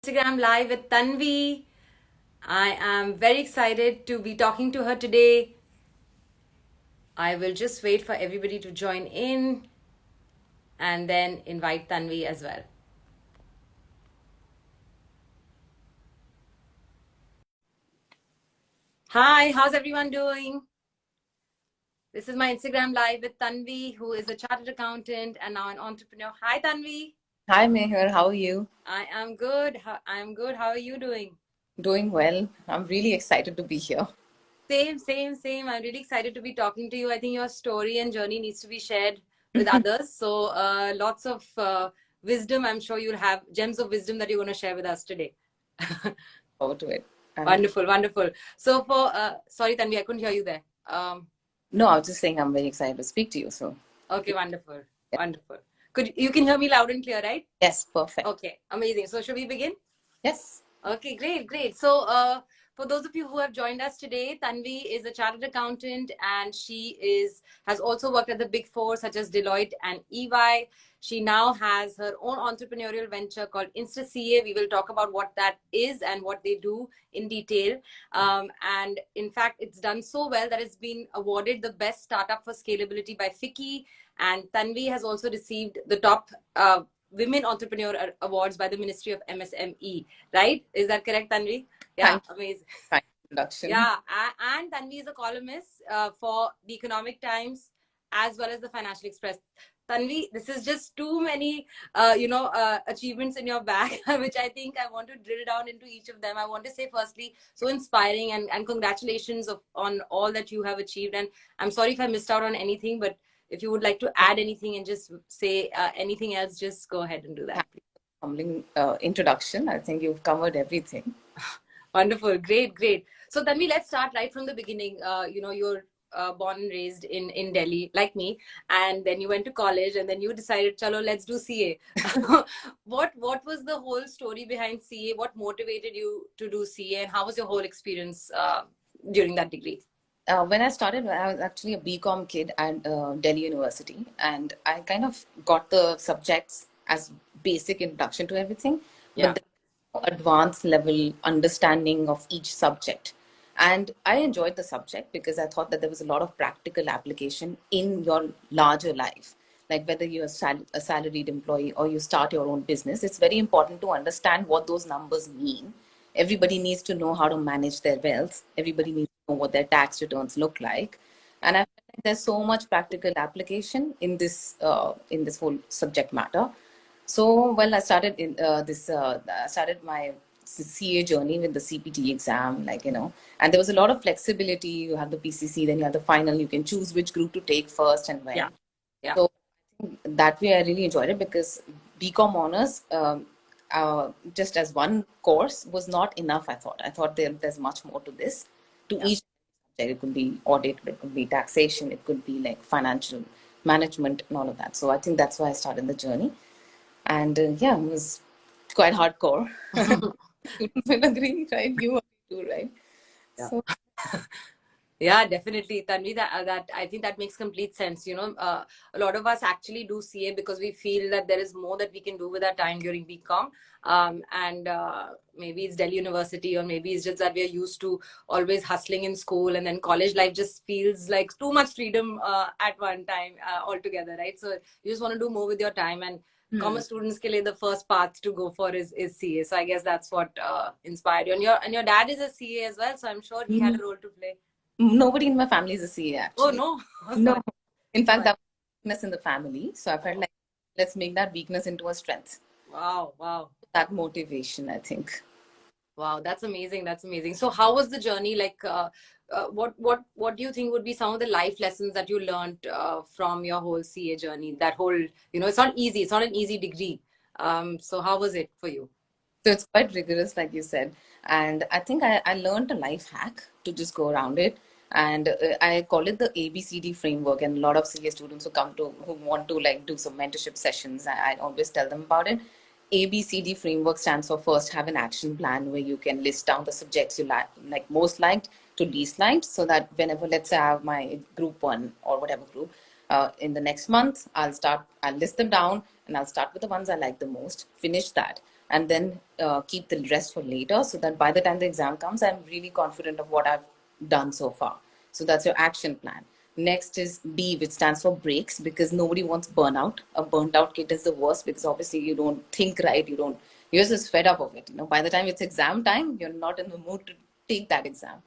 Instagram Live with Tanvi. I am very excited to be talking to her today. I will just wait for everybody to join in and then invite Tanvi as well. Hi, how's everyone doing? This is my Instagram Live with Tanvi, who is a chartered accountant and now an entrepreneur. Hi, Tanvi. Hi, Mehar. How are you? I am good. I'm good. How are you doing? Doing well. I'm really excited to be here. Same. I'm really excited to be talking to you. I think your story and journey needs to be shared with others. So lots of wisdom. I'm sure you'll have gems of wisdom that you're going to share with us today. Forward to it. Wonderful. So sorry, Tanvi, I couldn't hear you there. No, I was just saying I'm very excited to speak to you. So Okay, wonderful. You can hear me loud and clear, right? yes, perfect. Okay, amazing. So should we begin? Yes. Okay, great. So, for those of you who have joined us today, Tanvi is a chartered accountant and has also worked at the Big Four such as Deloitte and EY. She now has her own entrepreneurial venture called InstaCA. We will talk about what that is and what they do in detail. And in fact, it's done so well that it's been awarded the best startup for scalability by FICCI. And Tanvi has also received the top Women Entrepreneur Awards by the Ministry of MSME, right? Is that correct, Tanvi? Yeah, amazing. Kind introduction. Yeah, and Tanvi is a columnist for the Economic Times as well as the Financial Express. Tanvi, this is just too many, achievements in your bag, which I think I want to drill down into each of them. I want to say, firstly, so inspiring and congratulations on all that you have achieved. And I'm sorry if I missed out on anything, but if you would like to add anything and just say anything else, just go ahead and do that. Humbling introduction. I think you've covered everything. Wonderful. Great. So Tanvi, let's start right from the beginning. You're born and raised in Delhi, like me, and then you went to college, and then you decided, chalo, let's do CA. What was the whole story behind CA? What motivated you to do CA, and how was your whole experience during that degree? When I started, I was actually a BCom kid at Delhi University, and I kind of got the subjects as basic introduction to everything, but the advanced level understanding of each subject. And I enjoyed the subject because I thought that there was a lot of practical application in your larger life. Like whether you're a salaried employee or you start your own business, it's very important to understand what those numbers mean. Everybody needs to know how to manage their wealth. Everybody needs to know what their tax returns look like. And I feel like there's so much practical application in this whole subject matter. So, well, I started I started my CA journey with the CPT exam, and there was a lot of flexibility. You have the PCC, then you have the final. You can choose which group to take first and when. Yeah. So that way, I really enjoyed it because BCom honors, just as one course, was not enough. I thought there's much more to this. Each subject, it could be audit, it could be taxation, it could be like financial management and all of that. So I think that's why I started the journey. And it was quite hardcore. You will agree, right? You agree too, right? Yeah. So yeah, definitely, Tanvi. That I think that makes complete sense. A lot of us actually do CA because we feel that there is more that we can do with our time during BCom. And maybe it's Delhi University, or maybe it's just that we are used to always hustling in school, and then college life just feels like too much freedom at one time altogether, right? So you just want to do more with your time, and commerce students ke liye the first path to go for is CA. So I guess that's what inspired you. And your dad is a CA as well, so I'm sure he had a role to play. Nobody in my family is a CA, actually. Oh, no. No. In fact, that was weakness in the family. So I felt like let's make that weakness into a strength. Wow. That motivation, I think. Wow, that's amazing. So how was the journey? Like, what do you think would be some of the life lessons that you learned from your whole CA journey? That whole, it's not easy. It's not an easy degree. So how was it for you? So it's quite rigorous, like you said. And I think I learned a life hack to just go around it. And I call it the ABCD framework. And a lot of CA students who want to like do some mentorship sessions, I always tell them about it. ABCD framework stands for first have an action plan where you can list down the subjects you like most liked to least liked, so that whenever, let's say I have my group one or whatever group, in the next month, I'll list them down and I'll start with the ones I like the most, finish that. and then keep the rest for later, so that by the time the exam comes, I'm really confident of what I've done so far. So that's your action plan. Next is B, which stands for breaks, because nobody wants burnout. A burnt out kid is the worst, because obviously you don't think right, you're just fed up of it. By the time it's exam time, you're not in the mood to take that exam.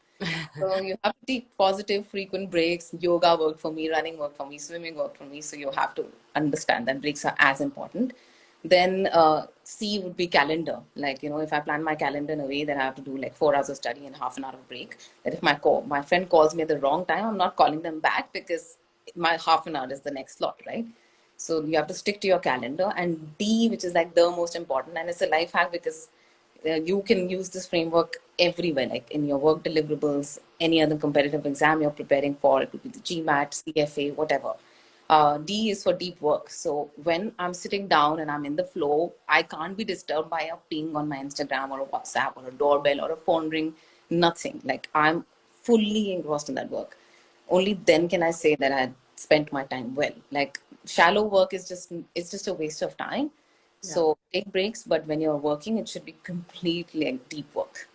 So you have to take positive, frequent breaks. Yoga worked for me, running worked for me, swimming worked for me. So you have to understand that breaks are as important. Then C would be calendar. Like, if I plan my calendar in a way that I have to do like 4 hours of study and half an hour of break, that if my friend calls me at the wrong time, I'm not calling them back, because my half an hour is the next slot, right? So you have to stick to your calendar. And D, which is like the most important, and it's a life hack, because you can use this framework everywhere, like in your work deliverables, any other competitive exam you're preparing for. It could be the GMAT, CFA, whatever. D is for deep work. So when I'm sitting down and I'm in the flow, I can't be disturbed by a ping on my Instagram or a WhatsApp or a doorbell or a phone ring. Nothing. Like, I'm fully engrossed in that work. Only then can I say that I spent my time well. Like, shallow work is just a waste of time. So take breaks, but when you're working, it should be completely like deep work.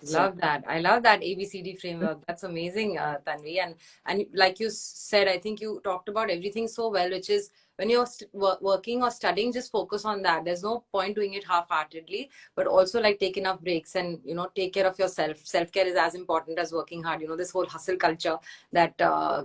Love that. I love that ABCD framework. That's amazing, Tanvi. And like you said, I think you talked about everything so well, which is when you're working or studying, just focus on that. There's no point doing it half-heartedly, but also like take enough breaks and, take care of yourself. Self-care is as important as working hard. This whole hustle culture that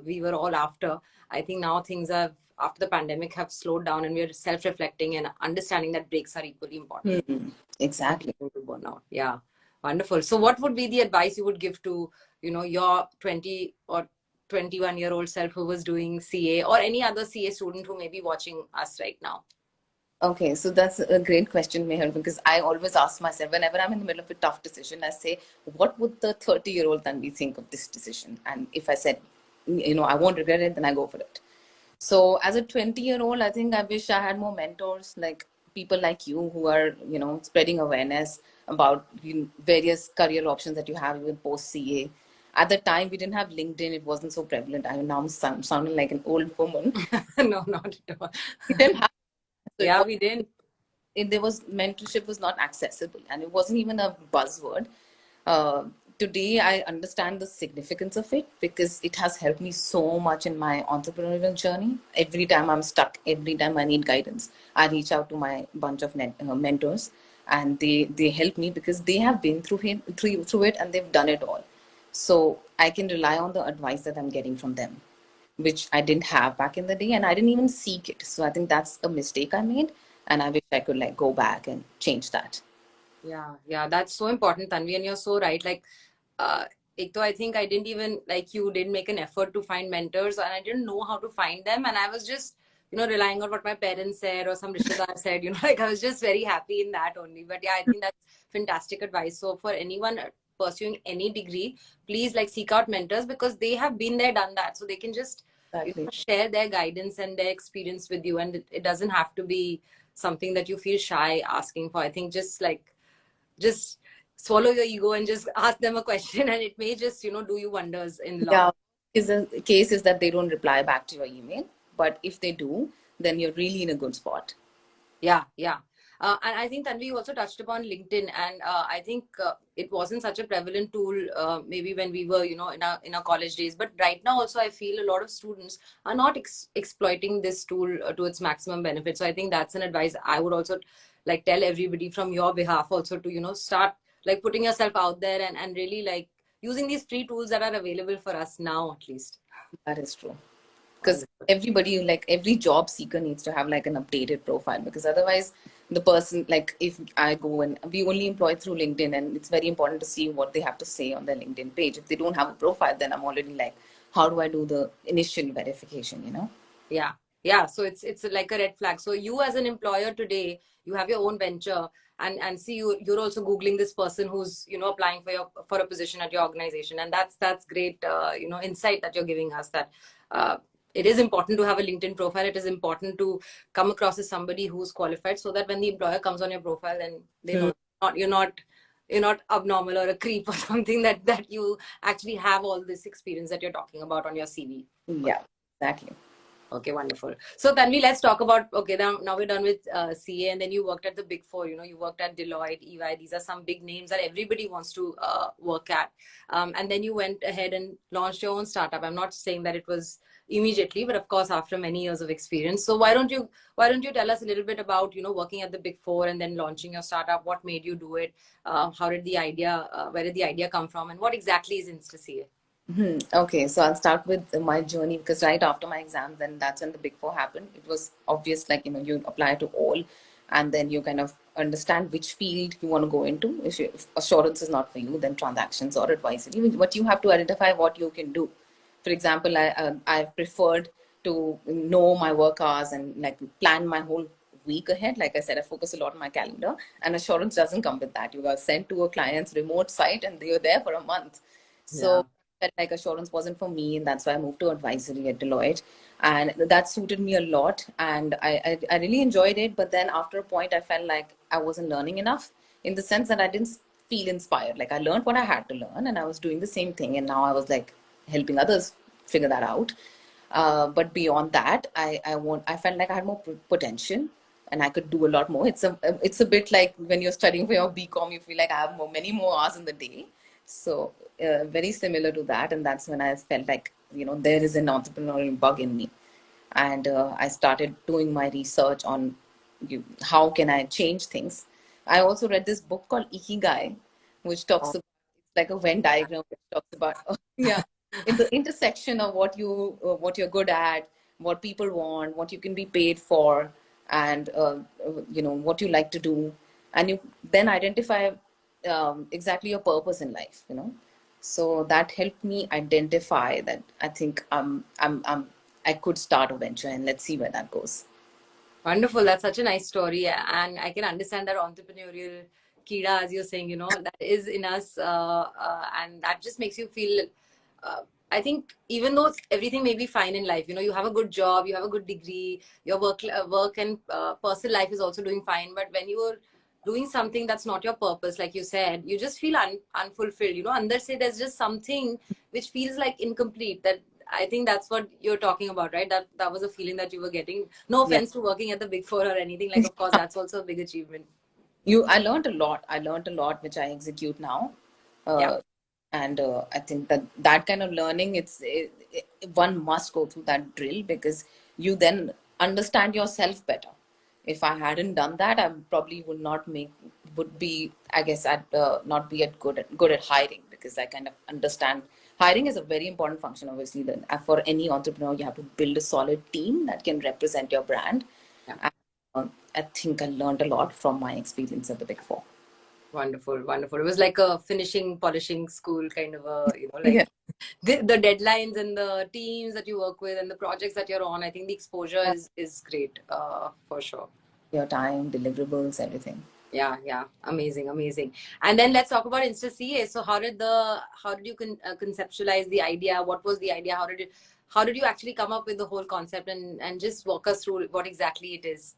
we were all after. I think now things have, after the pandemic, have slowed down, and we're self-reflecting and understanding that breaks are equally important. Exactly. Burnout. Yeah. Wonderful. So what would be the advice you would give to, your 20 or 21-year-old self who was doing CA, or any other CA student who may be watching us right now? Okay, so that's a great question, Mehar, because I always ask myself, whenever I'm in the middle of a tough decision, I say, what would the 30-year-old Tanvi think of this decision? And if I said, I won't regret it, then I go for it. So as a 20-year-old, I think I wish I had more mentors, like people like you who are, spreading awareness about various career options that you have even post CA. At the time, we didn't have LinkedIn. It wasn't so prevalent. I now sounding like an old woman. No, not at all. We didn't have. So we didn't. Mentorship was not accessible, and it wasn't even a buzzword. Today I understand the significance of it, because it has helped me so much in my entrepreneurial journey. Every time I'm stuck, every time I need guidance, I reach out to my bunch of mentors, and they help me, because they have been through it and they've done it all. So I can rely on the advice that I'm getting from them, which I didn't have back in the day, and I didn't even seek it. So I think that's a mistake I made, and I wish I could like go back and change that. Yeah, that's so important, Tanvi, and you're so right. Like, I think I didn't even, like you, didn't make an effort to find mentors, and I didn't know how to find them, and I was just, relying on what my parents said or some rishtedar said, like I was just very happy in that only. But yeah, I think that's fantastic advice. So for anyone pursuing any degree, please like seek out mentors, because they have been there, done that, so they can just share their guidance and their experience with you, and it doesn't have to be something that you feel shy asking for. I think just swallow your ego and just ask them a question, and it may just do you wonders in long. Yeah, the case is that they don't reply back to your email, but if they do, then you're really in a good spot. Yeah. And I think Tanvi also touched upon LinkedIn, and I think it wasn't such a prevalent tool maybe when we were in our college days, but right now also I feel a lot of students are not exploiting this tool to its maximum benefit. So I think that's an advice I would also like tell everybody from your behalf also, to start like putting yourself out there and really like using these free tools that are available for us now, at least. That is true. Because everybody, like every job seeker, needs to have like an updated profile, because otherwise the person, like if I go and we only employ through LinkedIn, and it's very important to see what they have to say on their LinkedIn page. If they don't have a profile, then I'm already like, how do I do the initial verification? Yeah, so it's like a red flag. So you as an employer today, you have your own venture, and see, you're also googling this person who's applying for a position at your organization, and that's great insight that you're giving us, that it is important to have a LinkedIn profile. It is important to come across as somebody who's qualified, so that when the employer comes on your profile, then they know you're not abnormal or a creep or something, that you actually have all this experience that you're talking about on your CV. Yeah, exactly. Okay, wonderful. So Tanvi, let's talk about, okay, now we're done with CA, and then you worked at the Big Four, you worked at Deloitte, EY. These are some big names that everybody wants to work at. And then you went ahead and launched your own startup. I'm not saying that it was immediately, but of course, after many years of experience. So why don't you tell us a little bit about, working at the Big Four and then launching your startup? What made you do it? Where did the idea come from? And what exactly is InstaCA? Okay, so I'll start with my journey because right after my exams, then that's when the Big Four happened. It was obvious, like, you apply to all, and then you kind of understand which field you want to go into. If assurance is not for you, then transactions or advisory. But you have to identify what you can do. For example, I preferred to know my work hours and like plan my whole week ahead. Like I said, I focus a lot on my calendar, and assurance doesn't come with that. You are sent to a client's remote site, and you're there for a month. Yeah. So felt like assurance wasn't for me, and that's why I moved to advisory at Deloitte, and that suited me a lot, and I really enjoyed it. But then after a point, I felt like I wasn't learning enough in the sense that I didn't feel inspired. Like I learned what I had to learn, and I was doing the same thing, and now I was like helping others figure that out. But beyond that, I felt like I had more potential, and I could do a lot more. It's a bit like when you're studying for your BCom, you feel like I have many more hours in the day. So very similar to that, and that's when I felt like there is an entrepreneurial bug in me, and I started doing my research on how can I change things. I also read this book called Ikigai, which talks Oh, about, it's like a Venn diagram which talks about yeah, in the intersection of what you're good at, what people want, what you can be paid for, and what you like to do, and you then identify exactly your purpose in life. So that helped me identify that I think I could start a venture, and let's see where that goes. wonderful. That's such a nice story. And I can understand that entrepreneurial kida, as you're saying, that is in us. And that just makes you feel, uh, I think, even though everything may be fine in life, you have a good job, you have a good degree, your work and personal life is also doing fine. But when you're doing something that's not your purpose, like you said, you just feel unfulfilled. Under say there's just something which feels like incomplete. That I think that's what you're talking about, right? That was a feeling that you were getting. No Yeah. offense to working at the Big Four or anything. Like, of course, that's also a big achievement. I learned a lot. I learned a lot, which I execute now. Yeah. Uh, and I think that kind of learning, one must go through that drill because you then understand yourself better. If I hadn't done that, I probably would be, I guess, I'd not be good at hiring because I kind of understand hiring is a very important function. Obviously, then for any entrepreneur, you have to build a solid team that can represent your brand. Yeah. I think I learned a lot from my experience at the Big Four. Wonderful, wonderful. It was like a polishing school kind of a, Yeah. like the deadlines and the teams that you work with and the projects that you're on. I think the exposure is great, for sure. Your time, deliverables, everything. Yeah, yeah, amazing, amazing. And then let's talk about InstaCA. So how did you conceptualize the idea? What was the idea? How did you actually come up with the whole concept, and just walk us through what exactly it is?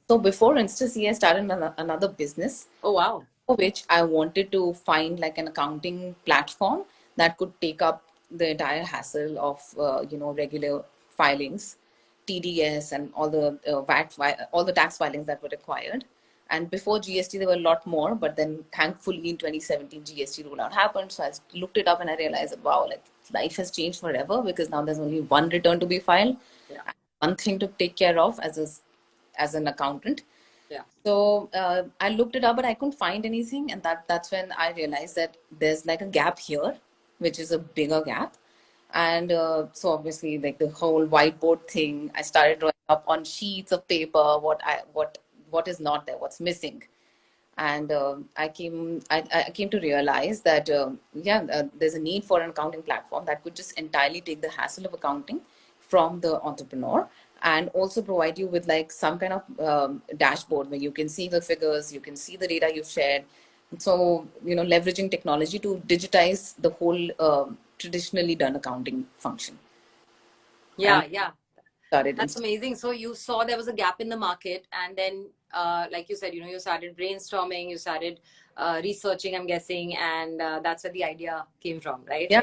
So before InstaC, I started another business Oh, wow. for which I wanted to find like an accounting platform that could take up the entire hassle of regular filings, TDS, and all the all the tax filings that were required. And before GST, there were a lot more, but then thankfully in 2017, GST rollout happened. So I looked it up and I realized, wow, like life has changed forever because now there's only one return to be filed, Yeah, one thing to take care of as an accountant. yeah, So I looked it up, but I couldn't find anything, and that's when I realized that there's like a gap here, which is a bigger gap. And so obviously, like the whole whiteboard thing, I started drawing up on sheets of paper what is not there, what's missing. And I came to realize that there's a need for an accounting platform that could just entirely take the hassle of accounting from the entrepreneur and also provide you with like some kind of dashboard where you can see the figures, you can see the data you've shared. So leveraging technology to digitize the whole traditionally done accounting function. And yeah, yeah. started That's amazing. So you saw there was a gap in the market, and then, like you said, you started brainstorming, you started researching, I'm guessing, and that's where the idea came from, right? yeah,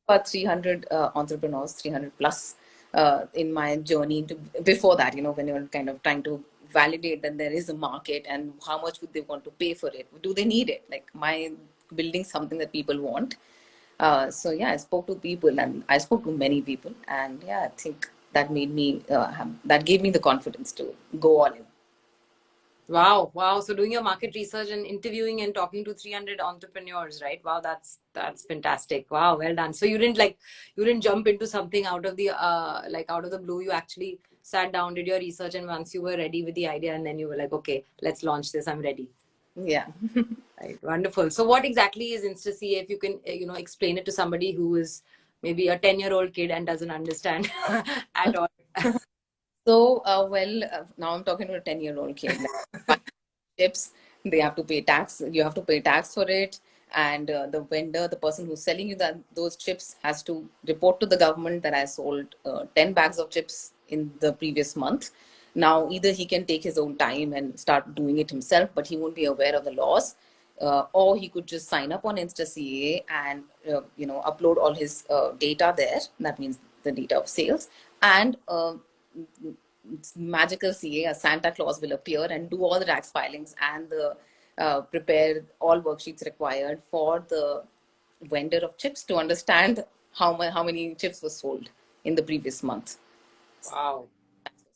about 300 entrepreneurs, 300 plus, in my journey to before that, when you're kind of trying to validate that there is a market and how much would they want to pay for it, do they need it, like my building something that people want. So yeah, I spoke to people, and I spoke to many people, and yeah, I think that made me that gave me the confidence to go all in. Wow, wow. So doing your market research and interviewing and talking to 300 entrepreneurs, right? Wow, that's fantastic. Wow, well done. So you didn't jump into something out of the out of the blue. You actually sat down, did your research, and once you were ready with the idea, and then you were like, okay, let's launch this. I'm ready. Yeah. Right. Wonderful. So what exactly is InstaCA? If you can, explain it to somebody who is maybe a 10-year-old kid and doesn't understand at all. So, now I'm talking to a 10-year-old kid. Like, chips, they have to pay tax. You have to pay tax for it. And the vendor, the person who's selling you those chips, has to report to the government that I sold 10 bags of chips in the previous month. Now, either he can take his own time and start doing it himself, but he won't be aware of the laws. Or he could just sign up on InstaCA and upload all his data there. That means the data of sales, and magical CA, a Santa Claus will appear and do all the tax filings and prepare all worksheets required for the vendor of chips to understand how many chips were sold in the previous month. Wow.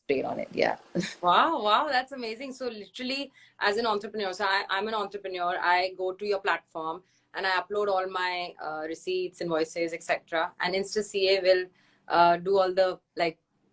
Paid on it, yeah. Wow, wow, that's amazing. So literally, as an entrepreneur, so I'm an entrepreneur. I go to your platform and I upload all my receipts, invoices, etc. And InstaCA will do all the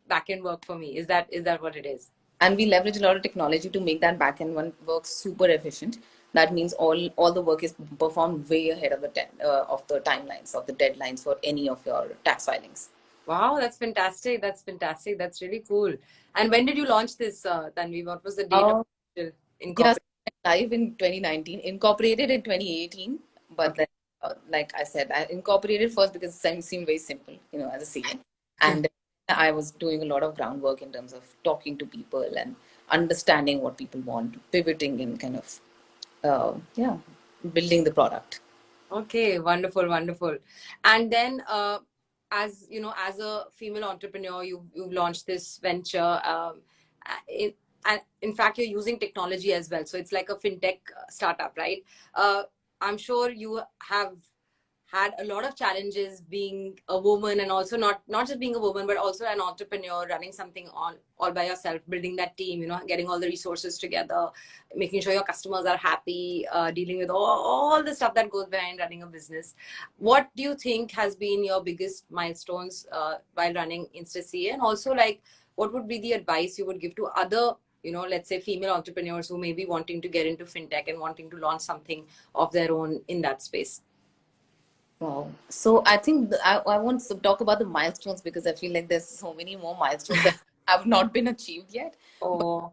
back end work for me. Is that what it is? And we leverage a lot of technology to make that backend one work super efficient. That means all the work is performed way ahead of the timelines of the deadlines for any of your tax filings. Wow, that's fantastic. That's fantastic. That's really cool. And when did you launch this, Tanvi? What was the date of Yes, incorporation? live in 2019, incorporated in 2018. But Okay. then, like I said, I incorporated first because it seemed very simple, as a CA. And I was doing a lot of groundwork in terms of talking to people and understanding what people want, pivoting and kind of, building the product. Okay, wonderful, wonderful. And then, as you know, as a female entrepreneur, you've launched this venture. In, and in fact, you're using technology as well. So it's like a fintech startup, right? I'm sure you have had a lot of challenges being a woman, and also not just being a woman but also an entrepreneur running something all by yourself, building that team, getting all the resources together, making sure your customers are happy, dealing with all the stuff that goes behind running a business. What do you think has been your biggest milestones while running InstaCA, and also what would be the advice you would give to other, let's say female entrepreneurs who may be wanting to get into fintech and wanting to launch something of their own in that space? Wow. So I think I want to talk about the milestones because I feel like there's so many more milestones that have not been achieved yet. But Oh,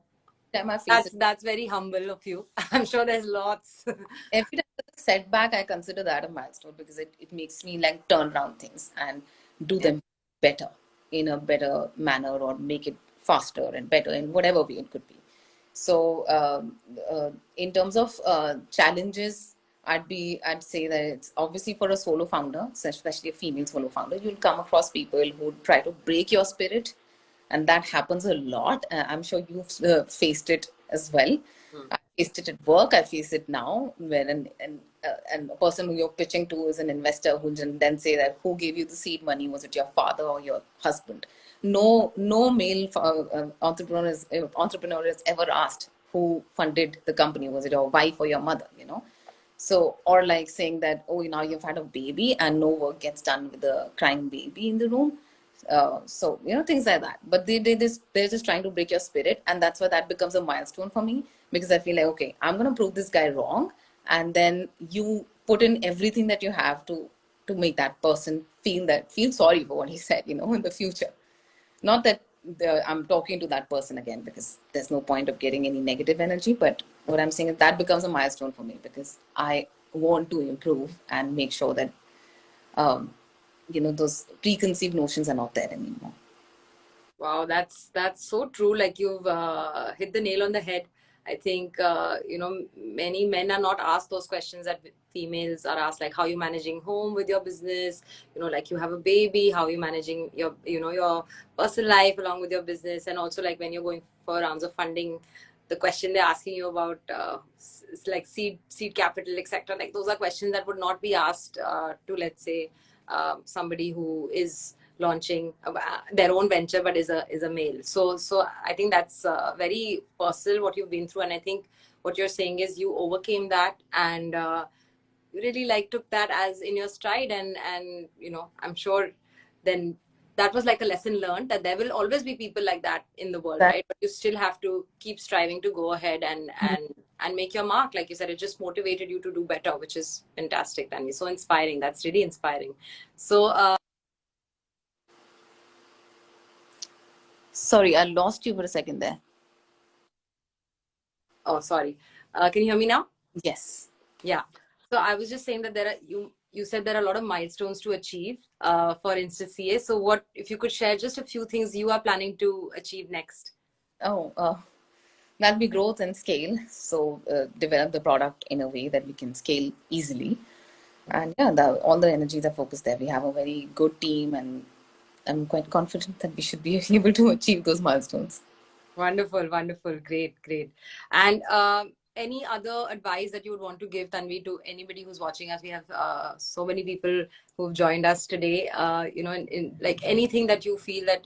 every time I face that's very humble of you. I'm sure there's lots. every time there's a setback, I consider that a milestone because it makes me like turn around things and do Yeah. them better in a better manner or make it faster and better in whatever way it could be. So in terms of challenges, I'd say that it's obviously for a solo founder, especially a female solo founder, you'll come across people who try to break your spirit, and that happens a lot. I'm sure you've faced it as well. Hmm. I faced it at work. I face it now, where and a person who you're pitching to is an investor who then say that who gave you the seed money? Was it your father or your husband? No male entrepreneur has ever asked who funded the company. Was it your wife or your mother? So, or like saying that, oh, now you've had a baby and no work gets done with a crying baby in the room. So, things like that. But they're just trying to break your spirit. And that's why that becomes a milestone for me because I feel like, okay, I'm going to prove this guy wrong. And then you put in everything that you have to make that person feel sorry for what he said, in the future. Not that I'm talking to that person again because there's no point of getting any negative energy. But what I'm saying is that becomes a milestone for me because I want to improve and make sure that those preconceived notions are not there anymore. Wow, that's so true. Like you've hit the nail on the head. I think, many men are not asked those questions that females are asked, like how you managing home with your business, like you have a baby, how you managing your, your personal life along with your business. And also like when you're going for rounds of funding, the question they're asking you about like seed capital, etc. Like those are questions that would not be asked to, let's say, somebody who is launching their own venture but is a male. So I think that's very personal what you've been through, and I think what you're saying is you overcame that, and you really like took that as in your stride, and I'm sure then that was like a lesson learned that there will always be people like that in the world, That, right? But you still have to keep striving to go ahead and make your mark. Like you said, it just motivated you to do better, which is fantastic, Tanvi. So inspiring. That's really inspiring. So sorry, I lost you for a second there. oh, sorry. Can you hear me now? Yes. Yeah. So I was just saying that you said there are a lot of milestones to achieve for InstaCA. So what if you could share just a few things you are planning to achieve next? Oh, that'll be growth and scale. So develop the product in a way that we can scale easily. And yeah, all the energies are focused there. We have a very good team, and I'm quite confident that we should be able to achieve those milestones. Wonderful, wonderful, great. And any other advice that you would want to give, Tanvi, to anybody who's watching us? We have so many people who've joined us today. In like anything that you feel that,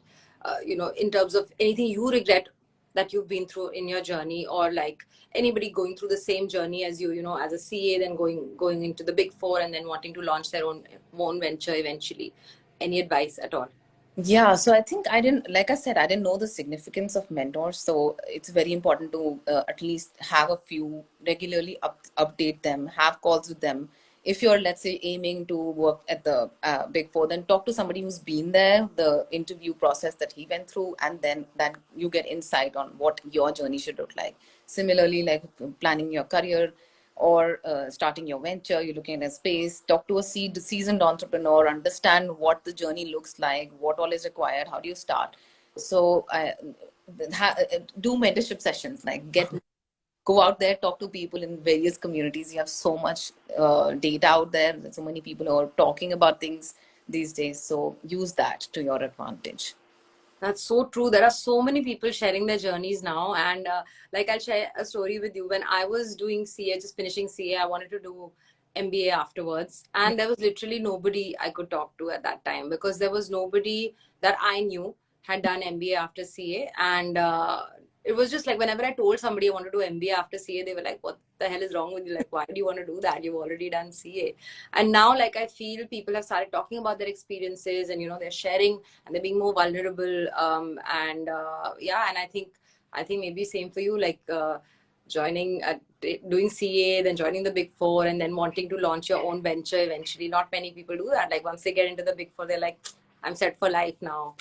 in terms of anything you regret that you've been through in your journey, or like anybody going through the same journey as you, as a CA, then going into the Big Four, and then wanting to launch their own venture eventually. Any advice at all? Yeah, so I think like I said, I didn't know the significance of mentors. So it's very important to at least have a few regularly, update them, have calls with them. If you're, let's say, aiming to work at the Big Four, then talk to somebody who's been there, the interview process that he went through, and then that you get insight on what your journey should look like. Similarly, like planning your career, or starting your venture, you're looking at a space, talk to a seasoned entrepreneur, understand what the journey looks like, what all is required, how do you start. So do mentorship sessions, like go out there, talk to people in various communities. You have so much data out there. There's so many people who are talking about things these days. So use that to your advantage. That's so true. There are so many people sharing their journeys now. And like I'll share a story with you. When I was doing CA, just finishing CA, I wanted to do MBA afterwards. And there was literally nobody I could talk to at that time, because there was nobody that I knew had done MBA after CA. And it was just like whenever I told somebody I wanted to do MBA after CA, they were like, what the hell is wrong with you? Like, why do you want to do that? You've already done CA. And now, like, I feel people have started talking about their experiences, and, they're sharing, and they're being more vulnerable. And I think maybe same for you, like joining doing CA, then joining the Big Four, and then wanting to launch your own venture eventually. Not many people do that. Like once they get into the Big Four, they're like, I'm set for life now.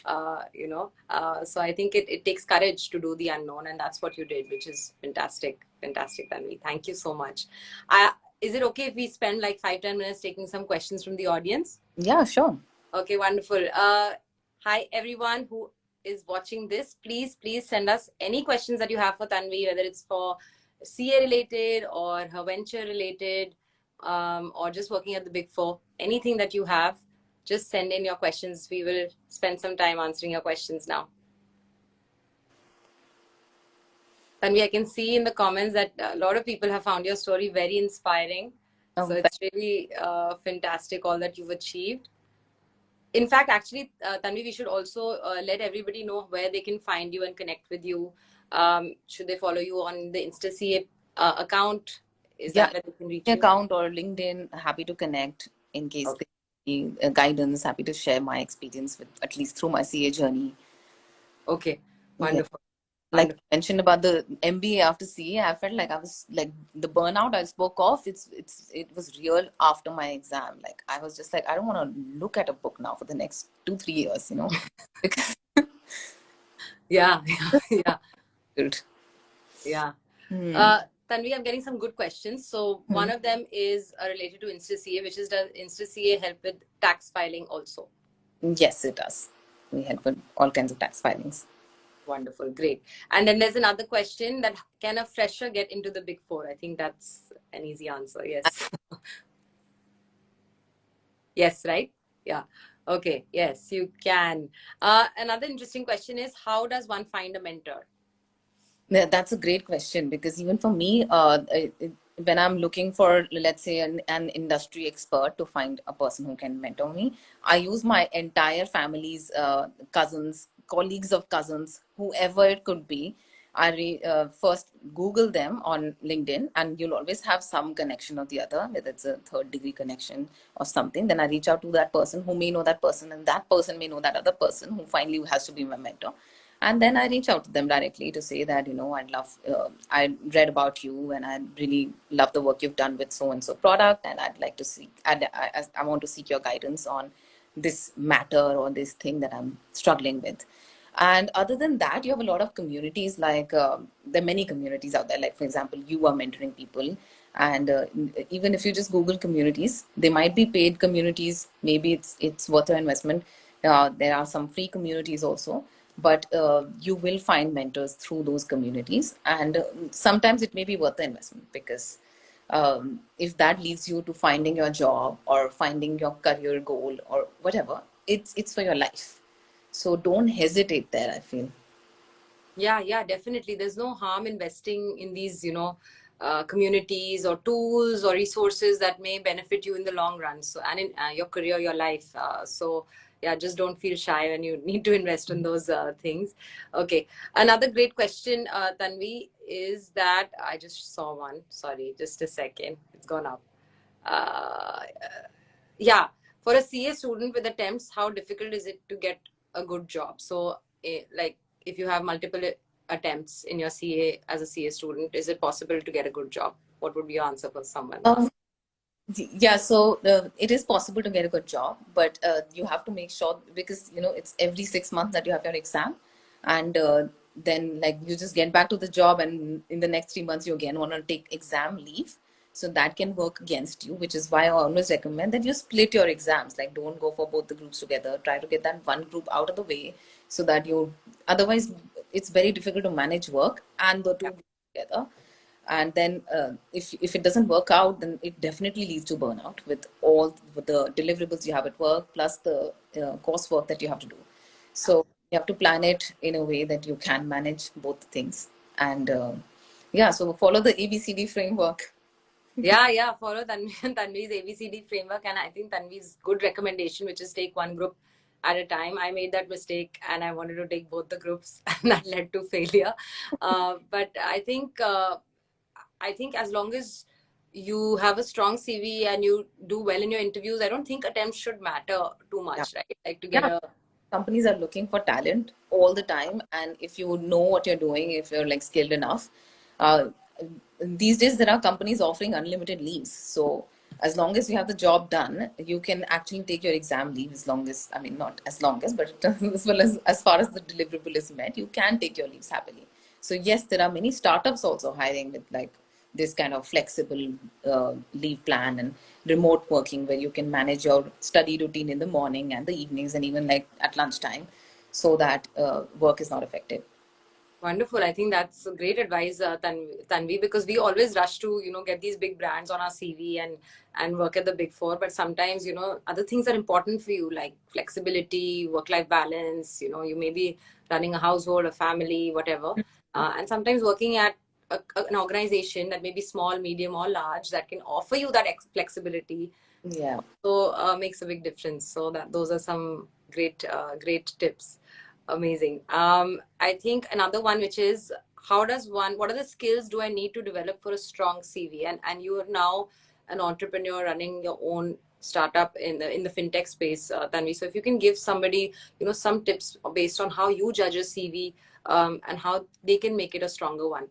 So I think it takes courage to do the unknown, and that's what you did, which is fantastic, Tanvi. Thank you so much. Is it okay if we spend like 5-10 minutes taking some questions from the audience? Yeah, sure. Okay, wonderful. Hi, everyone who is watching this. Please send us any questions that you have for Tanvi, whether it's for CA related or her venture related, or just working at the Big Four. Anything that you have, just send in your questions. We will spend some time answering your questions now. Tanvi, I can see in the comments that a lot of people have found your story very inspiring. So it's really fantastic, all that you've achieved. In fact, actually, Tanvi, we should also let everybody know where they can find you and connect with you. Should they follow you on the InstaCA account? Is that where they can reach you? Account or LinkedIn, happy to connect in case they need guidance. Happy to share my experience with, at least through my CA journey. Okay, wonderful. Yeah. Like you mentioned about the MBA after CA, I felt like I was like the burnout I spoke of. It was real after my exam. Like I was just like, I don't want to look at a book now for the next 2-3 years, because yeah. Good. Yeah. Tanvi, I'm getting some good questions. So one of them is related to InstaCA, which is, does InstaCA help with tax filing also? Yes, it does. We help with all kinds of tax filings. Wonderful. Great. And then there's another question that can a fresher get into the Big Four? I think that's an easy answer. Yes. Yes, right? Yeah. Okay. Yes, you can. Another interesting question is, how does one find a mentor? That's a great question, because even for me, when I'm looking for, let's say, an industry expert to find a person who can mentor me, I use my entire family's cousins, colleagues of cousins, whoever it could be. First Google them on LinkedIn, and you'll always have some connection or the other, whether it's a third degree connection or something. Then I reach out to that person who may know that person, and that person may know that other person who finally has to be my mentor. And then I reach out to them directly to say that, I read about you and I really love the work you've done with so and so product, and I'd like to seek, I want to seek your guidance on this matter or this thing that I'm struggling with. And other than that, you have a lot of communities, like there are many communities out there. Like, for example, you are mentoring people. And even if you just Google communities, they might be paid communities. Maybe it's worth an investment. There are some free communities also, but you will find mentors through those communities. And sometimes it may be worth the investment, because if that leads you to finding your job or finding your career goal or whatever, it's for your life. So don't hesitate there, I feel. Yeah, definitely. There's no harm investing in these, communities or tools or resources that may benefit you in the long run. So, and in your career, your life. So, yeah, just don't feel shy when you need to invest in those things. Okay. Another great question, Tanvi, is that I just saw one. Sorry, just a second. It's gone up. Uh, yeah, for a CA student with attempts, how difficult is it to get a good job? So, like, if you have multiple attempts in your CA as a CA student, is it possible to get a good job? What would be your answer for someone? Um, yeah, so it is possible to get a good job, but you have to make sure, because it's every 6 months that you have your exam, and then like you just get back to the job, and in the next 3 months you again want to take exam leave. So that can work against you, which is why I always recommend that you split your exams. Like, don't go for both the groups together. Try to get that one group out of the way, so that otherwise it's very difficult to manage work and the two groups together. And then if it doesn't work out, then it definitely leads to burnout with all with the deliverables you have at work, plus the coursework that you have to do. So you have to plan it in a way that you can manage both things. And yeah, so follow the ABCD framework. Yeah, follow Tanvi's ABCD framework, and I think Tanvi's good recommendation, which is take one group at a time. I made that mistake, and I wanted to take both the groups, and that led to failure. But I think as long as you have a strong CV and you do well in your interviews, I don't think attempts should matter too Yeah. much, right? Like to get Yeah. a Companies are looking for talent all the time, and if you know what you're doing, if you're like skilled enough, uh, these days there are companies offering unlimited leaves. So as long as you have the job done, you can actually take your exam leave, as long as, I mean, not as long as, but as well as far as the deliverable is met, you can take your leaves happily. So yes, there are many startups also hiring with like this kind of flexible leave plan and remote working, where you can manage your study routine in the morning and the evenings and even like at lunchtime, so that work is not affected. Wonderful. I think that's great advice, Tanvi, because we always rush to, get these big brands on our CV and work at the Big Four. But sometimes, other things are important for you, like flexibility, work-life balance. You may be running a household, a family, whatever. And sometimes working at an organization that may be small, medium, or large that can offer you that flexibility. Yeah. So makes a big difference. So those are some great tips. Amazing. I think another one, which is, what are the skills do I need to develop for a strong CV? And you are now an entrepreneur running your own startup in the fintech space, Tanvi. So if you can give somebody, some tips based on how you judge a CV, and how they can make it a stronger one.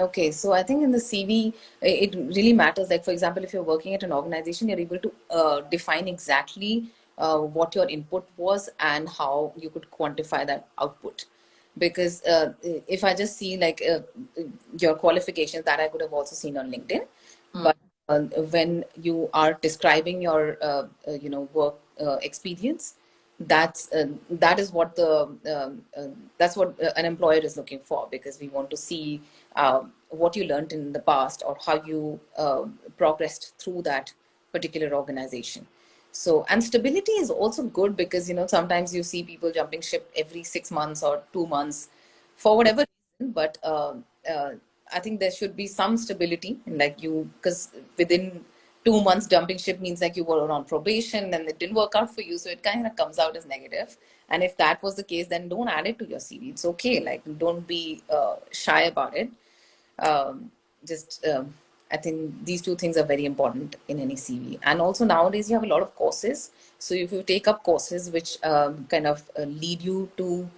Okay, so I think in the CV, it really matters. Like, for example, if you're working at an organization, you're able to define exactly what your input was and how you could quantify that output. Because if I just see like your qualifications, that I could have also seen on LinkedIn, but when you are describing your work experience, that is what that's what an employer is looking for, because we want to see what you learned in the past or how you progressed through that particular organization. So, and stability is also good, because sometimes you see people jumping ship every 6 months or 2 months for whatever reason, but I think there should be some stability, like you, because within 2 months jumping ship means like you were on probation and it didn't work out for you, so it kind of comes out as negative. And if that was the case, then don't add it to your CV. It's okay, like don't be shy about it. um, just I think these two things are very important in any CV. And also nowadays you have a lot of courses, so if you take up courses which kind of lead you to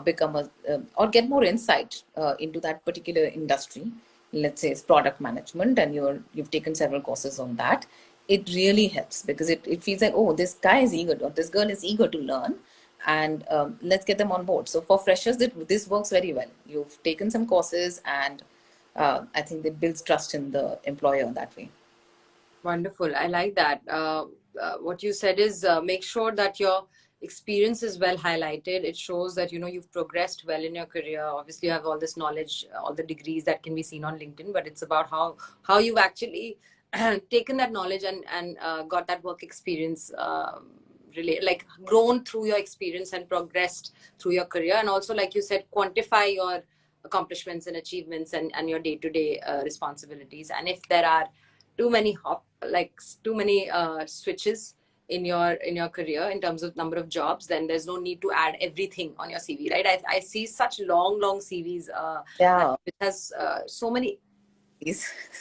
become a or get more insight into that particular industry, let's say it's product management, and you've taken several courses on that, it really helps, because it feels like, oh, this guy is eager or this girl is eager to learn, and let's get them on board. So for freshers, this works very well. You've taken some courses, and I think it builds trust in the employer that way. Wonderful. I like that. What you said is make sure that your experience is well highlighted. It shows that you've progressed well in your career. Obviously, you have all this knowledge, all the degrees that can be seen on LinkedIn, but it's about how you've actually taken that knowledge and got that work experience. Really, like grown through your experience and progressed through your career, and also, like you said, quantify your accomplishments and achievements and your day-to-day responsibilities. And if there are too many switches in your career in terms of number of jobs, then there's no need to add everything on your CV, right? I see such long CVs Yeah. it has so many.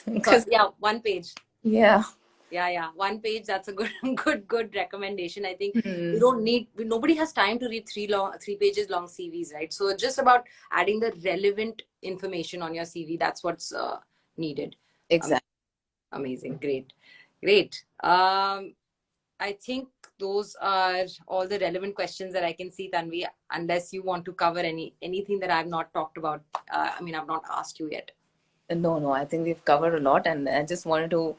Because Yeah, one page. yeah. Yeah, one page. That's a good recommendation. I think Hmm. you don't need. Nobody has time to read 3 pages long CVs, right? So it's just about adding the relevant information on your CV. That's what's needed. Exactly. Amazing. Great. I think those are all the relevant questions that I can see, Tanvi, unless you want to cover anything that I've not talked about. I've not asked you yet. No, I think we've covered a lot, and I just wanted to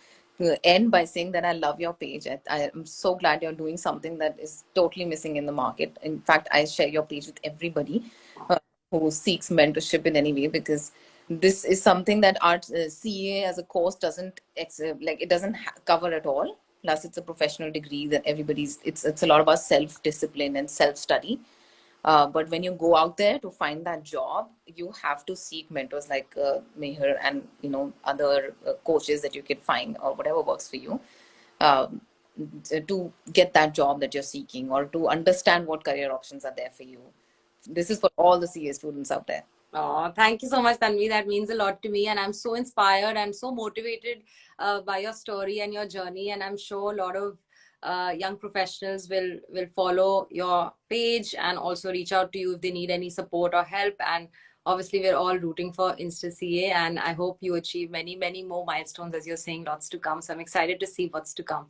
end by saying that I love your page. I am so glad you're doing something that is totally missing in the market. In fact, I share your page with everybody who seeks mentorship in any way, because this is something that our CA as a course doesn't it doesn't cover at all. Plus, it's a professional degree that it's a lot about self discipline and self study. But when you go out there to find that job, you have to seek mentors like Mehar, and other coaches that you can find, or whatever works for you, um, to get that job that you're seeking, or to understand what career options are there for you. This is for all the CA students out there. Oh, thank you so much, Tanvi. That means a lot to me, and I'm so inspired and so motivated by your story and your journey. And I'm sure a lot of young professionals will follow your page and also reach out to you if they need any support or help. And obviously, we're all rooting for InstaCA, and I hope you achieve many more milestones, as you're saying, lots to come. So I'm excited to see what's to come.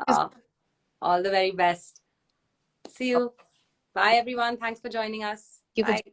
Uh, all the very best. See you. Bye, everyone. Thank you for joining us. Thank you for Bye.